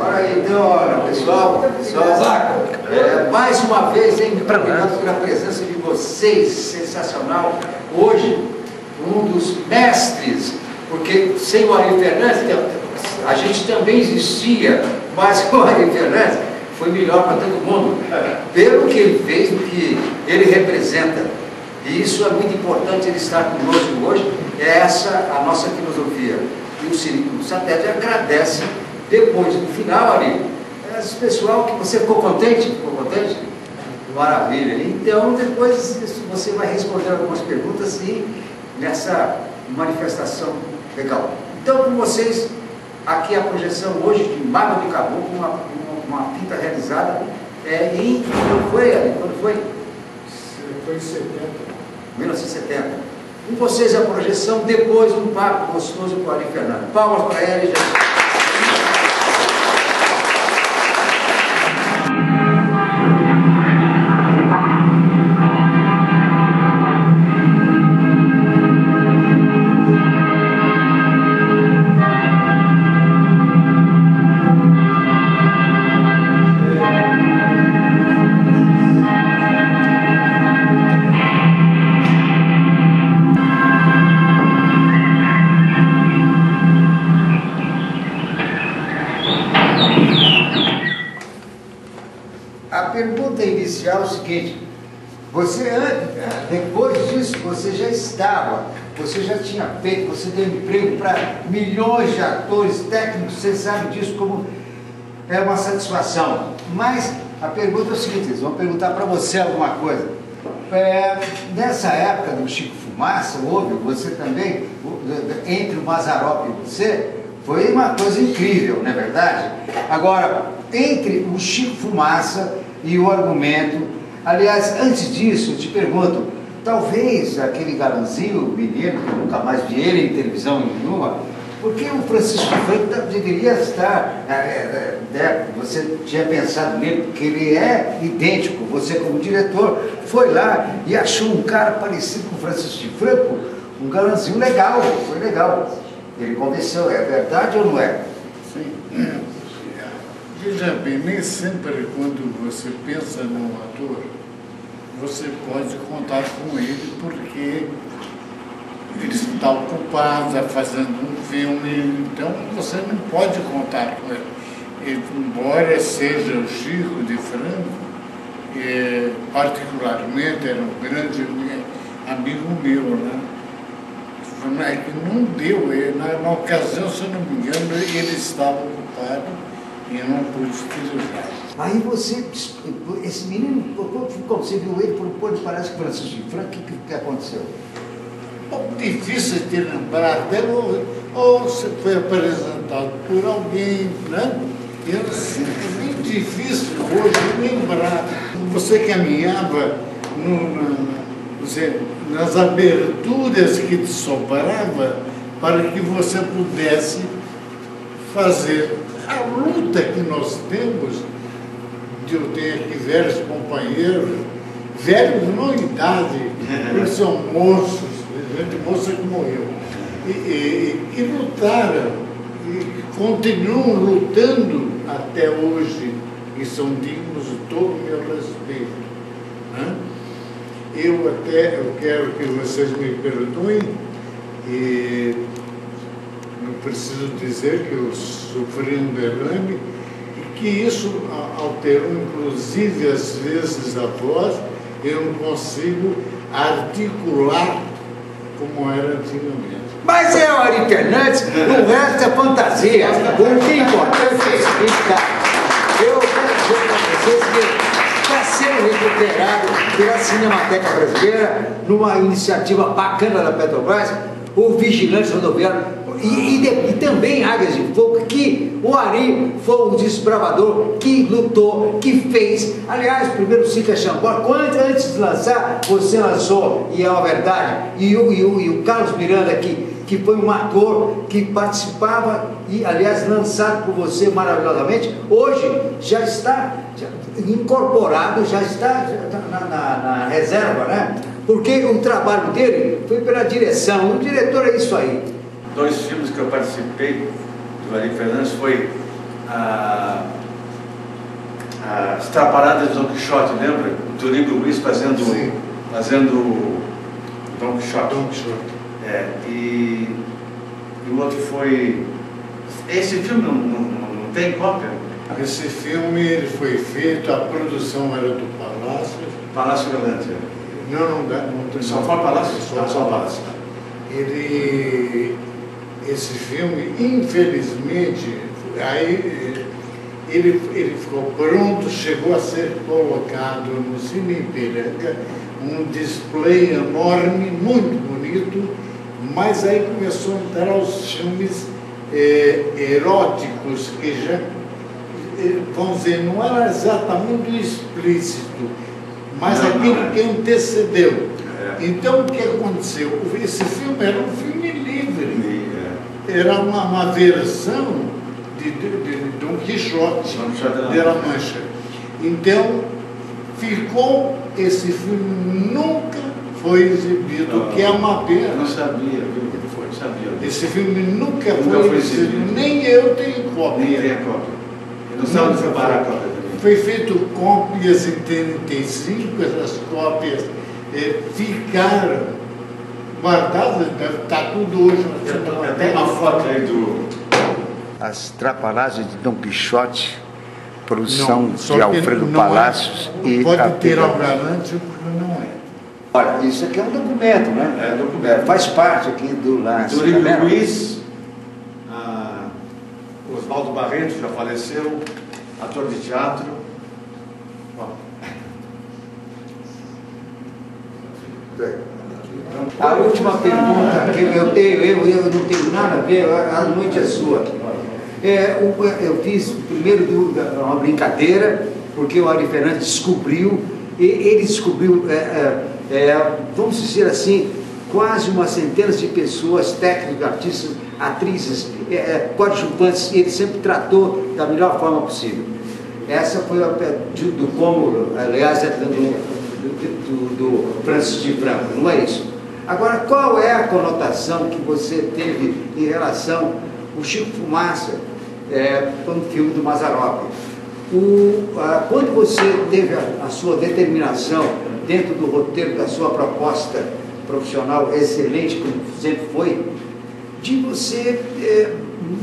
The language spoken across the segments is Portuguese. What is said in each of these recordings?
Bora aí, então, olha, pessoal, mais uma vez, hein, muito obrigado pela presença de vocês, sensacional. Hoje, um dos mestres, porque sem o Ari Fernandes, a gente também existia, mas o Ari Fernandes foi melhor para todo mundo, pelo que ele fez, do que ele representa. E isso é muito importante, ele estar conosco hoje, é essa a nossa filosofia. E o Círculo Satélite agradece, depois, no final, Ari, esse pessoal que você ficou contente? Ficou contente? Maravilha. Então, depois você vai responder algumas perguntas e nessa manifestação legal. Então, com vocês, aqui a projeção hoje de Mágoa de Caboclo, uma fita realizada quando foi, Ari? Quando foi? Foi em 70. 1970. Com vocês a projeção, depois um papo gostoso com o Ari Fernandes. Palmas para ele, gente. A pergunta inicial é o seguinte: você depois disso, você já tinha feito, você deu emprego para milhões de atores, técnicos, você sabe disso como é uma satisfação. Mas a pergunta é o seguinte: eles vão perguntar para você alguma coisa. Nessa época do Chico Fumaça, houve, você também, entre o Mazzaropi e você, foi uma coisa incrível, não é verdade? Agora, entre o Chico Fumaça e o argumento, aliás, antes disso, eu te pergunto, talvez aquele galanzinho, menino, que eu nunca mais vi ele em televisão nenhuma, por que o Francisco Franco deveria estar, você tinha pensado nele, porque ele é idêntico, você como diretor, foi lá e achou um cara parecido com o Francisco Franco, um galanzinho legal, foi legal. Ele convenceu, é verdade ou não é? Sim. Veja bem, nem sempre quando você pensa num ator, você pode contar com ele porque ele está ocupado, fazendo um filme, então você não pode contar com ele. Embora seja o Chico de Franco, particularmente era um grande amigo meu, né? É que não deu, na ocasião, se eu não me engano, ele estava ocupado e não pude utilizar. Aí você, esse menino, como você viu ele, ele parece que Francisco de Franco, o que aconteceu? Difícil de lembrar dele, ou se foi apresentado por alguém, né? É simplesmente difícil hoje lembrar. Você caminhava nas aberturas que te sobrava para que você pudesse fazer a luta que nós temos. Eu tenho aqui velhos companheiros, velhos não em idade, eles são moços, gente moça que morreu, e lutaram, e continuam lutando até hoje, e são dignos de todo o meu respeito. Né? Eu quero que vocês me perdoem, e não preciso dizer que eu sofri um derrame, e que isso alterou, inclusive, às vezes, a voz. Eu não consigo articular como era antigamente. Mas é o Ari Fernandes, o resto é fantasia. O que é importante é o seguinte, cara. Eu quero dizer para vocês que está sendo recuperado pela Cinemateca Brasileira, numa iniciativa bacana da Petrobras, o Vigilante Rodoviário, e também Águias de Fogo, que o Ari foi um desbravador que lutou, que fez. Aliás, o primeiro Cicla Chambord, antes de lançar, você lançou, e é uma verdade, e o Carlos Miranda, que foi um ator que participava, e aliás, lançado por você maravilhosamente, hoje já está incorporado, já está na reserva, né? Porque o trabalho dele foi pela direção, o diretor é isso aí. Dois filmes que eu participei do Ari Fernandes foi a as trapalhadas de Don Quixote, lembra? O Toríbio Luiz fazendo Don Quixote. Don Quixote. E o outro foi... Esse filme não tem cópia? Esse filme ele foi feito, a produção era do Palácio. Palácio Galante. Não tem. Só foi Palácio? Só Palácio. Esse filme, infelizmente, aí ele ficou pronto, chegou a ser colocado no Cine Ipiranga, um display enorme, muito bonito, mas aí começou a entrar os filmes eróticos, que já, vamos dizer, não era exatamente explícito, mas aquilo que antecedeu. Então, o que aconteceu? Esse filme era um filme livre, era uma versão de Don Quixote de La Mancha. Então, esse filme nunca foi exibido, que é uma pena. Eu não sabia, viu? Sabia. Esse filme nunca foi exibido, nem eu tenho cópia. Nem tem a cópia. Eu não sei onde separar a cópia também. Foi feito cópias em 35, essas cópias ficaram guardadas, deve estar tudo hoje. Tem uma foto aí do... As Trapalhadas de Don Quixote, produção de Alfredo Palacios e pode ter ao Galante, porque não é. Olha, isso aqui é um documento, né? É documento. Faz parte aqui do lance. Toríbio Luiz, Oswaldo Barreto já faleceu, ator de teatro. A última pergunta que eu tenho, eu não tenho nada a ver, a noite é sua. Eu fiz primeiro uma brincadeira, porque o Ari Fernandes descobriu, ele descobriu, vamos dizer assim, quase uma centena de pessoas, técnicos, artistas, atrizes, coadjuvantes, e ele sempre tratou da melhor forma possível. Essa foi do como, aliás, do Francis de Franco, não é isso? Agora, qual é a conotação que você teve em relação ao Chico Fumaça, no filme do Mazzaropi? Quando você teve a sua determinação dentro do roteiro da sua proposta profissional excelente, como sempre foi, de você,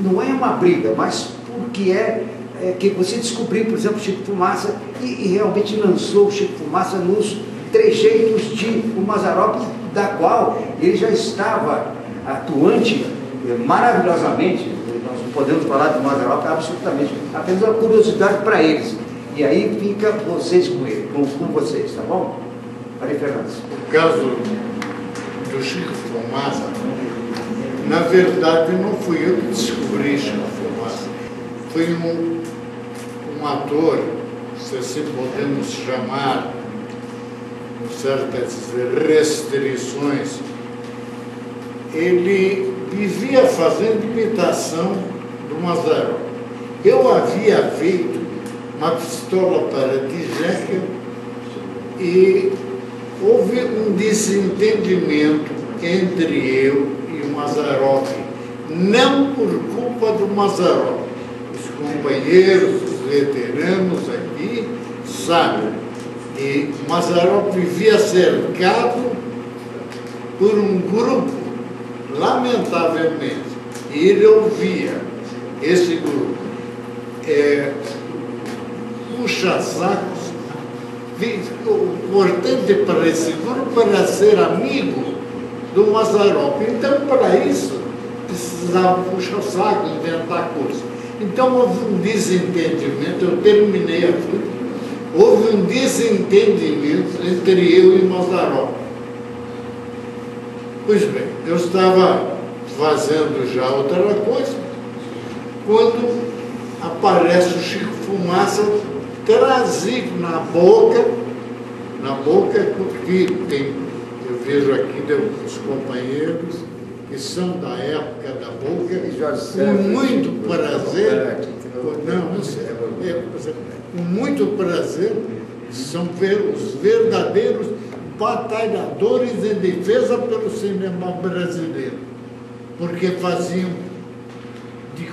não é uma briga, mas porque que você descobriu, por exemplo, o Chico Fumaça e realmente lançou o Chico Fumaça nos trejeitos de o Mazzaropi, da qual ele já estava atuante maravilhosamente. Nós não podemos falar do Mazzaropi absolutamente, apenas uma curiosidade para eles. E aí fica vocês com ele, com vocês, tá bom? Ari Fernandes. O caso do Chico Fumaça, na verdade, não fui eu que descobri Chico Fumaça. Foi um ator, se assim podemos chamar, com certas restrições. Ele vivia fazendo imitação do Mazzaropi. Eu havia feito uma pistola para Jekyll e houve um desentendimento entre eu e o Mazzaropi, não por culpa do Mazzaropi. Os companheiros, os veteranos aqui, sabem que o Mazzaropi vivia cercado por um grupo, lamentavelmente, e ele ouvia esse grupo, puxa-sacos. O importante para esse grupo era ser amigo do Mazzaropi. Então, para isso, precisava puxar saco, inventar coisas. Então, houve um desentendimento. Eu terminei a vida. Houve um desentendimento entre eu e o Mazzaropi. Pois bem, eu estava fazendo já outra coisa, quando aparece o Chico Fumaça trazido na boca, porque eu vejo aqui os companheiros que são da época da boca, com muito prazer, com muito prazer, são os verdadeiros batalhadores em defesa pelo cinema brasileiro, porque faziam de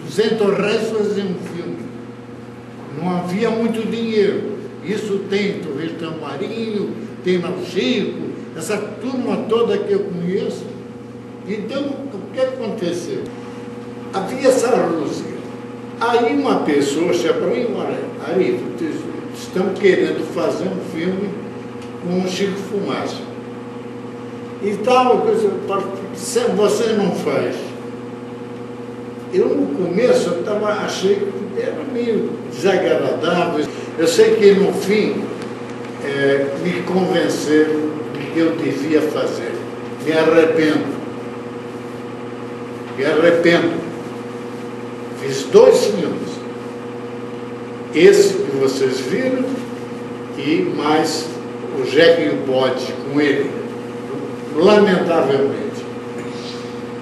200 reais faziam um filme. não havia muito dinheiro. Isso tem, tu vês, tem o Marinho, tem o Chico, essa turma toda que eu conheço. Então, o que aconteceu? Havia essa música. Aí uma pessoa chega para mim, olha, Ari, estamos querendo fazer um filme com o Chico Fumaça. E tal, coisa, você não faz. Eu no começo achei que era meio desagradável. Eu sei que no fim me convenceram de que eu devia fazer. Me arrependo. Me arrependo. Fiz 2 filmes. Esse que vocês viram e mais o Jeca e o Bode com ele. Lamentavelmente.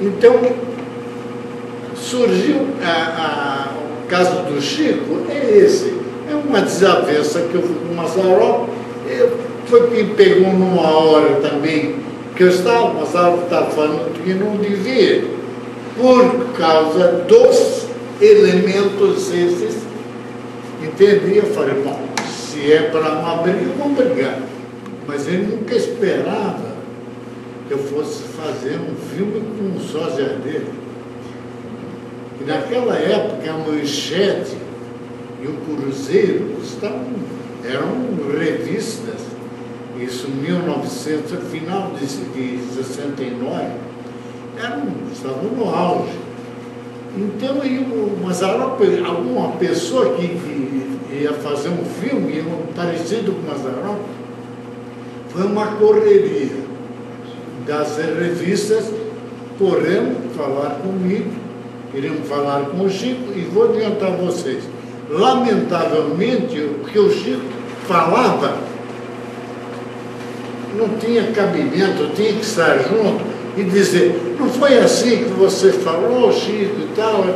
Então, surgiu o caso do Chico, é esse. É uma desavença que eu fui com o Mazzaropi. Foi que pegou numa hora também que eu estava, o Mazzaropi estava falando que não devia, por causa dos elementos esses. Entendi? Eu falei, bom, se é para uma briga, vamos brigar. Mas ele nunca esperava que eu fosse fazer um filme com um sósia dele. E naquela época a Manchete e o Cruzeiro eram revistas, isso em 1900, final de 69, estavam no auge. Então, o Mazzaropi, alguma pessoa que ia fazer um filme parecido com o Mazzaropi, foi uma correria das revistas, correndo falar comigo, queriam falar com o Chico, e vou adiantar a vocês. Lamentavelmente, o que o Chico falava não tinha cabimento, tinha que estar junto e dizer, não foi assim que você falou, Chico, e tal,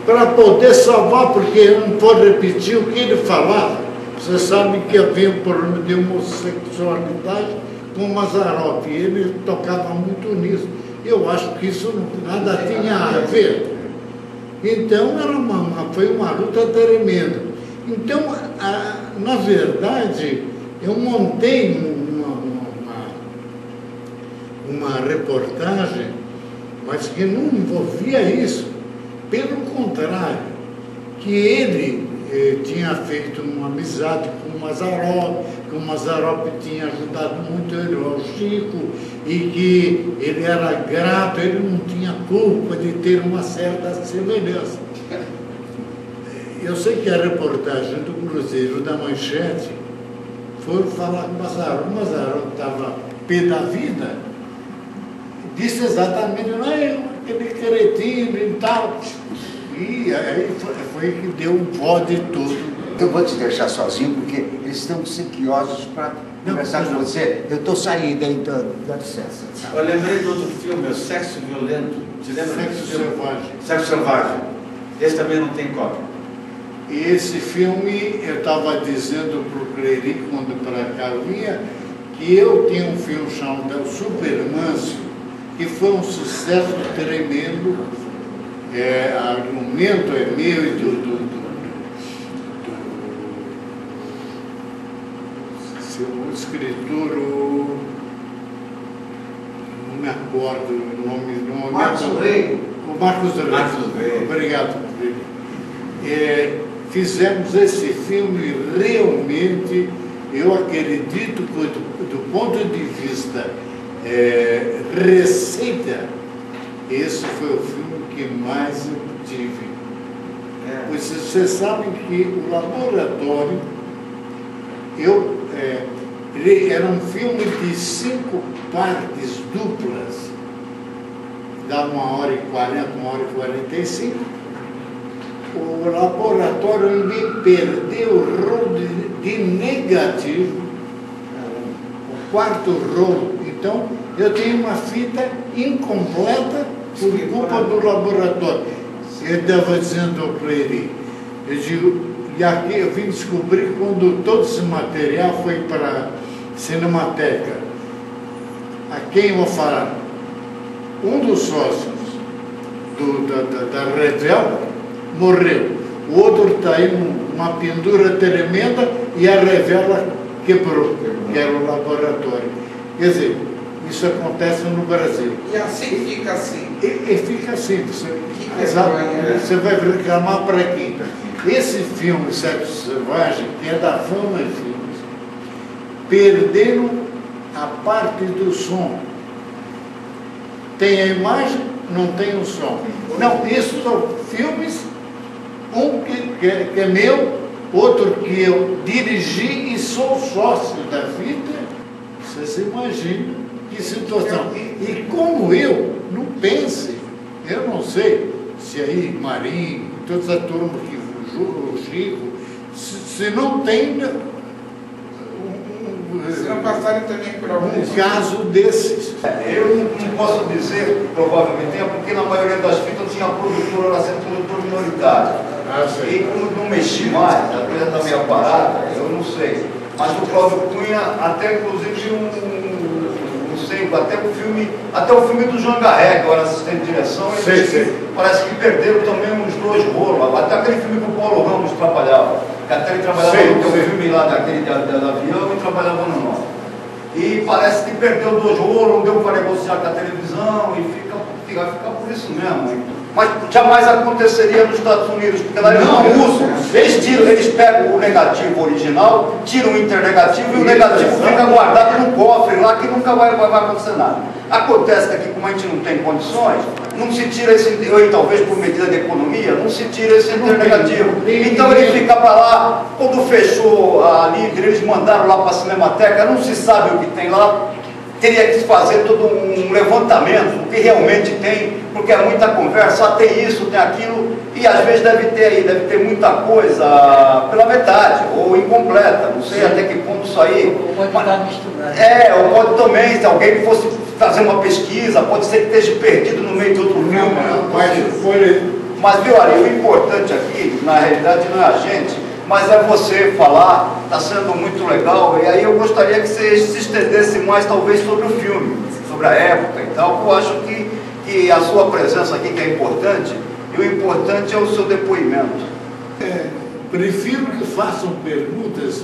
para poder salvar, porque não pode repetir o que ele falava. Você sabe que havia um problema de homossexualidade com o Mazzaropi, e ele tocava muito nisso. Eu acho que isso nada tinha a ver. Então, foi uma luta tremenda. Então, na verdade, eu montei uma reportagem, mas que não envolvia isso. Pelo contrário, que ele tinha feito uma amizade com o Mazzaropi, que o Mazzaropi tinha ajudado muito ele ao Chico, e que ele era grato, ele não tinha culpa de ter uma certa semelhança. Eu sei que a reportagem do Cruzeiro, da Manchete, foi falar com o Mazzaropi. O Mazzaropi estava pé da vida, disse exatamente, não é aquele cretino e tal. E aí foi que deu um pó de tudo. Eu vou te deixar sozinho, porque eles estão sequiosos para conversar com você. Eu estou saindo aí, dá licença. Eu lembrei de outro filme, o Sexo Violento. Você lembra? Sexo Selvagem. Sexo Selvagem. Esse também não tem cópia. E esse filme, eu estava dizendo para o Cleric, quando para cá vinha, que eu tinha um filme chamado Supermâncio, que foi um sucesso tremendo. O argumento é meu e do escritor, não me acordo o nome. Marcos Rey. O Marcos Rey. Obrigado. Fizemos esse filme realmente, eu acredito que do ponto de vista receita, esse foi o filme que mais eu tive. Pois vocês sabem que o Laboratório, era um filme de 5 partes duplas, dá 1h40, 1h45. O Laboratório me perdeu o rolo de negativo, o 4º rolo. Então, eu tenho uma fita incompleta por culpa do Laboratório. Eu estava dizendo ao Clery, eu digo, e aqui eu vim descobrir quando todo esse material foi para a Cinemateca. A quem eu vou falar? Um dos sócios da Revel morreu. o outro está aí numa pendura tremenda e a revela quebrou, que era o laboratório. Quer dizer, isso acontece no Brasil. E assim fica assim. E fica assim, você vai reclamar para quem? Esse filme, Sexo Selvagem, que é da Fama Filmes, perderam a parte do som. Tem a imagem, não tem o som. Não, isso são filmes, um que é meu, outro que eu dirigi e sou sócio da fita. Vocês imaginam que situação. E como eu, não pense, eu não sei se aí Marinho, toda essa turma que o Chico, se não tem Se não passarem também por algum caso desses. Eu não posso dizer, provavelmente, porque na maioria das fitas tinha produtor, era sempre produtor minoritário. E como não mexi mais, a coisa está meio parada, eu não sei. Mas o Cláudio Cunha, até inclusive não sei, até o filme do João Garré, que eu era assistente de direção, parece que perderam também uns 2 rolos. Até aquele filme que o Paulo Ramos trabalhava. Que até ele trabalhava no filme lá daquele do avião e trabalhava no nosso. E parece que perdeu 2 rolos, não deu para negociar com a televisão e fica por isso mesmo. Mas jamais aconteceria nos Estados Unidos, porque lá eles não usam. Eles pegam o negativo original, tiram o internegativo e o negativo fica guardado num cofre lá que nunca vai acontecer nada. Acontece que aqui, como a gente não tem condições, não se tira esse, ou talvez por medida de economia, não se tira esse internegativo. Então ele fica para lá, quando fechou a Livre, eles mandaram lá para a Cinemateca, não se sabe o que tem lá. Teria que fazer todo um levantamento do que realmente tem, porque é muita conversa, tem isso, tem aquilo, e às vezes deve ter muita coisa pela metade, ou incompleta, não sei até que ponto isso aí. Ou pode estar misturado. Ou pode também, se alguém fosse fazer uma pesquisa, pode ser que esteja perdido no meio de outro filme. Mas, viu, Ari, o importante aqui, na realidade, não é a gente, mas é você falar, está sendo muito legal, e aí eu gostaria que você se estendesse mais, talvez, sobre o filme, sobre a época e tal, porque eu acho que a sua presença aqui que é importante, e o importante é o seu depoimento. Prefiro que façam perguntas.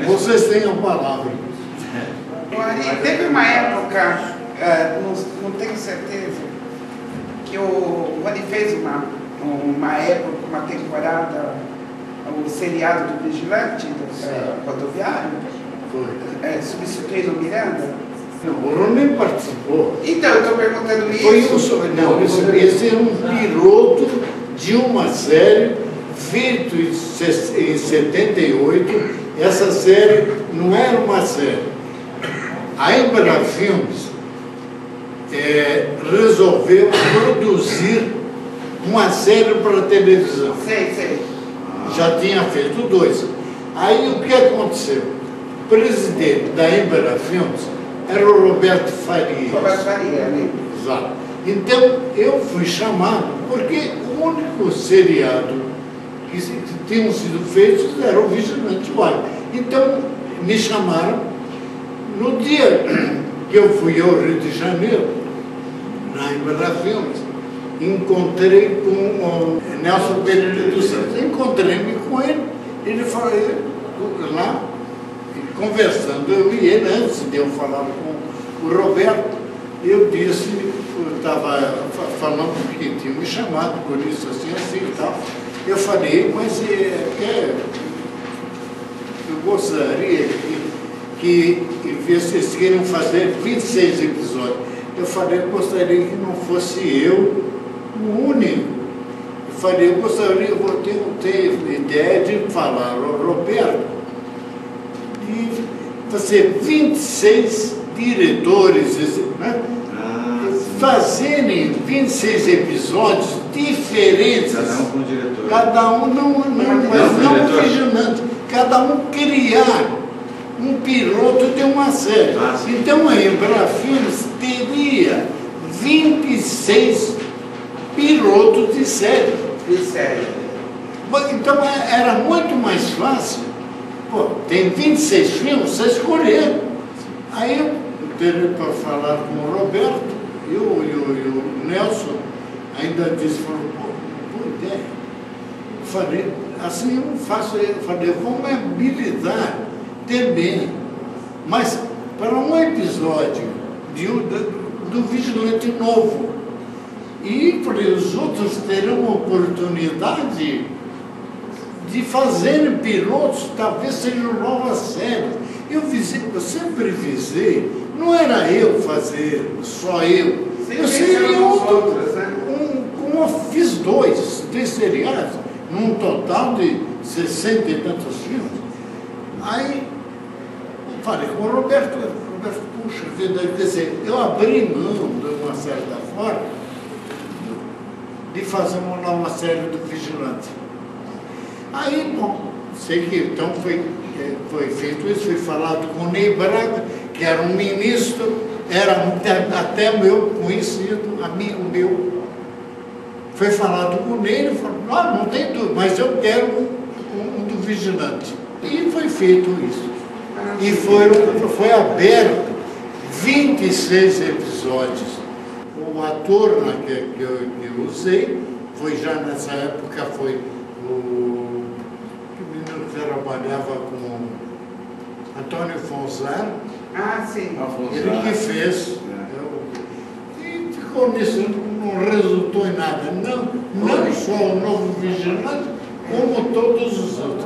Vocês tenham palavra. Ari, teve uma época, não tenho certeza, que o Rony fez uma época, uma temporada, o seriado do Vigilante, do rodoviário, substituindo o Miranda. Não, o Rony participou. Então, eu estou perguntando isso. Esse é um piloto de uma série feito em 78. Essa série não era uma série. A Embra Filmes resolveu produzir uma série para televisão. Sei. Já tinha feito 2. Aí o que aconteceu? O presidente da Embra Filmes era o Roberto Faria. Roberto Faria, né? Exato. Então eu fui chamado, porque o único seriado que tinham sido feitos era o Vigilante Uai. Então me chamaram. No dia que eu fui ao Rio de Janeiro, na Embra Filmes, encontrei com o Nelson Pereira dos Santos. Encontrei-me com ele, ele falou lá, conversando, eu e ele, antes de eu falar com o Roberto, eu disse, eu estava falando que tinha me chamado por isso, assim e tal. Eu falei, mas eu gostaria que vocês queiram fazer 26 episódios. Eu falei, eu gostaria que não fosse eu o único. Eu falei, eu gostaria, eu tenho ideia de falar ao Roberto e fazer 26 diretores, né? Fazerem 26 episódios diferentes. Cada um com um diretor. Cada um não vigilante. Cada um criar um piloto de uma série. Então a Embra Filmes teria 26 pilotos de série. Então era muito mais fácil. Pô, tem 26 filmes, você escolher. Aí eu teria para falar com o Roberto, e o Nelson ainda disse, falou, pô, falei, assim eu não faço, eu falei, vou me habilitar também. Mas para um episódio do Vigilante Novo. E falei, os outros terão oportunidade de fazerem pilotos, talvez sejam novas séries. Eu sempre visei, não era eu fazer, só eu. Eu seria outro, como eu fiz dois seriados, num total de 60 e tantos filmes. Aí, eu falei com o Roberto, puxa vida, quer dizer, eu abri mão, de uma certa forma, de fazer uma nova série do Vigilante. Aí, bom, sei que então foi feito isso, foi falado com o Ney Braga, que era um ministro, era até meu conhecido, amigo meu. Foi falado com o Ney, ele falou, não tem dúvida, mas eu quero um do Vigilante. E foi feito isso. E foi aberto 26 episódios. O ator que eu usei, foi já nessa época, foi o menino que trabalhava com Antônio Fonzar. Ah, sim. Ele que fez. E ficou nisso, não resultou em nada. Não só o Novo Vigilante, como todos os outros.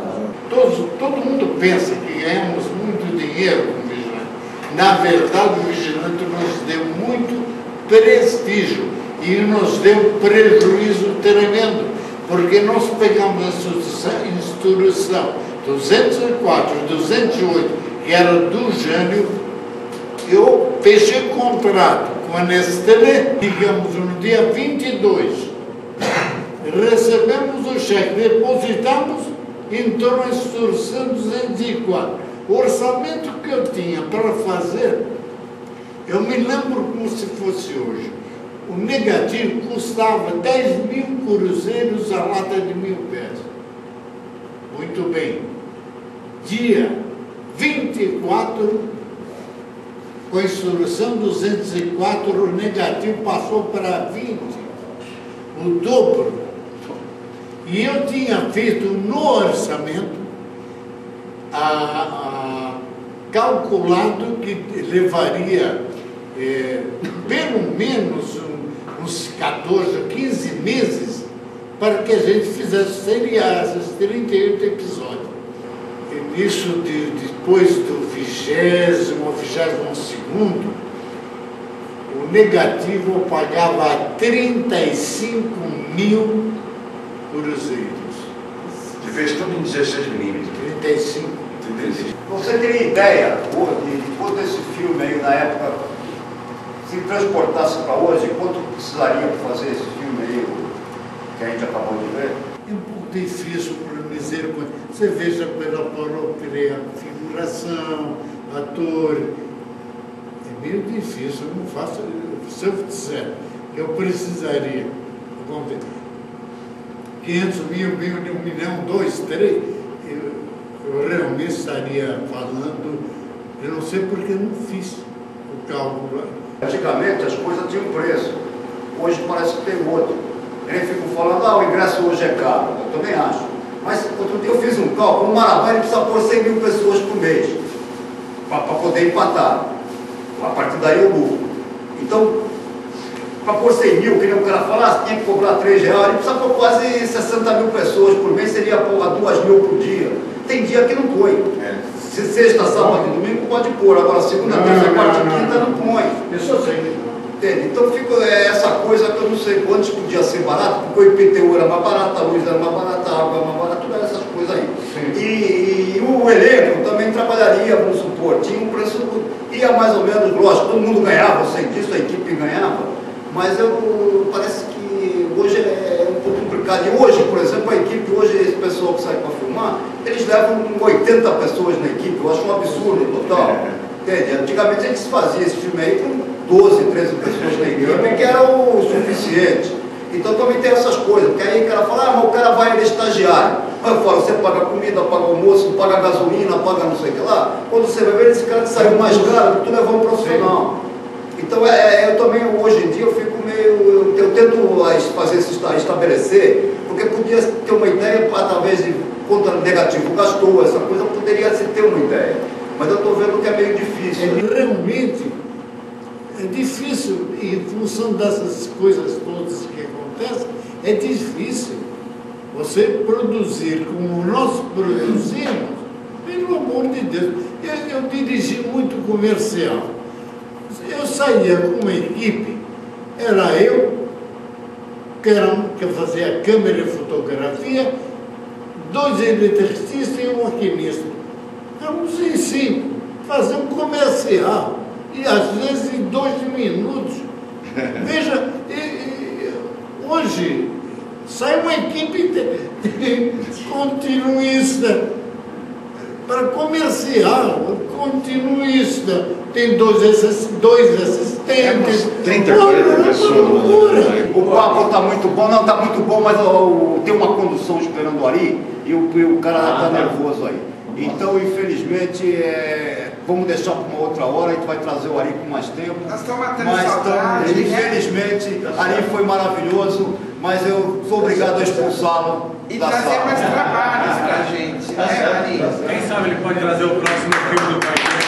Todo mundo pensa que ganhamos muito dinheiro com o Vigilante. Na verdade, o Vigilante nos deu muito prestígio e nos deu prejuízo tremendo, porque nós pegamos a instrução 204 e 208, que era do Jânio. Eu fechei contrato com a Nestlé, digamos, no dia 22. Recebemos o cheque, depositamos, entrou a instrução 204. O orçamento que eu tinha para fazer, eu me lembro como se fosse hoje. O negativo custava 10 mil cruzeiros a lata de 1000 peças. Muito bem. Dia 24, com a instrução 204, o negativo passou para 20, o dobro. E eu tinha feito no orçamento calculado que levaria pelo menos uns 14, 15 meses para que a gente fizesse seriados, 38 episódios. E nisso, depois do 22º, o negativo eu pagava 35 mil cruzeiros. Você fez tudo em 16 milímetros. 35. Você teria ideia de todo esse filme aí na época, se transportasse para hoje, quanto precisaria para fazer esse filme aí, que a gente acabou de ver? É um pouco difícil para dizer, você veja pela figuração, ator, é meio difícil, eu não faço, se eu disser que eu precisaria, vamos ver, 500 mil, 1 milhão, 2, 3, eu realmente estaria falando, eu não sei porque eu não fiz o cálculo. Antigamente as coisas tinham preço, hoje parece que tem outro. Eles ficam falando, o ingresso hoje é caro, eu também acho. Mas outro dia eu fiz um cálculo, o Marabá ele precisa pôr 100 mil pessoas por mês para poder empatar. A partir daí eu lucro. Então, para pôr 100 mil, que nem o cara fala, tinha que cobrar R$3, ele precisa pôr quase 60 mil pessoas por mês, seria 2 mil por dia. Tem dia que não põe. Se sexta, sábado e domingo pode pôr, agora segunda, terça, quarta e quinta não põe. Isso eu sei. Entende? Então fica essa coisa que eu não sei quantos podia ser barato, porque o IPTU era mais barato, a luz era mais barata, a água era mais barata, todas essas coisas aí. E o elenco também trabalharia, vamos supor, tinha um preço, ia mais ou menos, lógico, todo mundo ganhava, eu sei disso, a equipe ganhava, mas parece que hoje é um pouco complicado. E hoje, por exemplo, a equipe, hoje esse pessoal que sai para filmar, eles levam 80 pessoas na equipe, eu acho um absurdo total. Entende? Antigamente a gente se fazia esse filme aí com 12, 13 pessoas na equipe, que era o suficiente. Então também tem essas coisas, porque aí o cara fala, mas o cara vai, ele é estagiário. Aí eu falo, você paga comida, paga almoço, paga gasolina, paga não sei o que lá. Quando você vai ver, esse cara que saiu mais caro, tu levou um profissional. Então eu também, hoje em dia, eu fico meio, eu tento fazer estabelecer, porque podia ter uma ideia, ponto negativo gastou, essa coisa poderia se ter uma ideia. Mas eu estou vendo que é meio difícil. Realmente é difícil, em função dessas coisas todas que acontecem, é difícil você produzir como nós produzimos, pelo amor de Deus. Eu dirigi muito comercial. Eu saía com uma equipe, era eu, que fazia câmera e fotografia, 2 eletricistas e um maquinista. Éramos em 5, fazer um comercial, e às vezes em 2 minutos. Veja, hoje sai uma equipe continuista para comercial, continuista. Tem 2 assistentes. 30, 40 pessoas. O papo está muito bom, não está muito bom, mas tem uma condução esperando o Ari e o cara está nervoso aí. Então, infelizmente, vamos deixar para uma outra hora, a gente vai trazer o Ari com mais tempo. Nós estamos matando saudade, infelizmente, Ari foi maravilhoso, mas eu sou obrigado a expulsá-lo da trazer sala. mais trabalhos para a gente, né, Ari? Quem sabe ele pode trazer o próximo filme do país.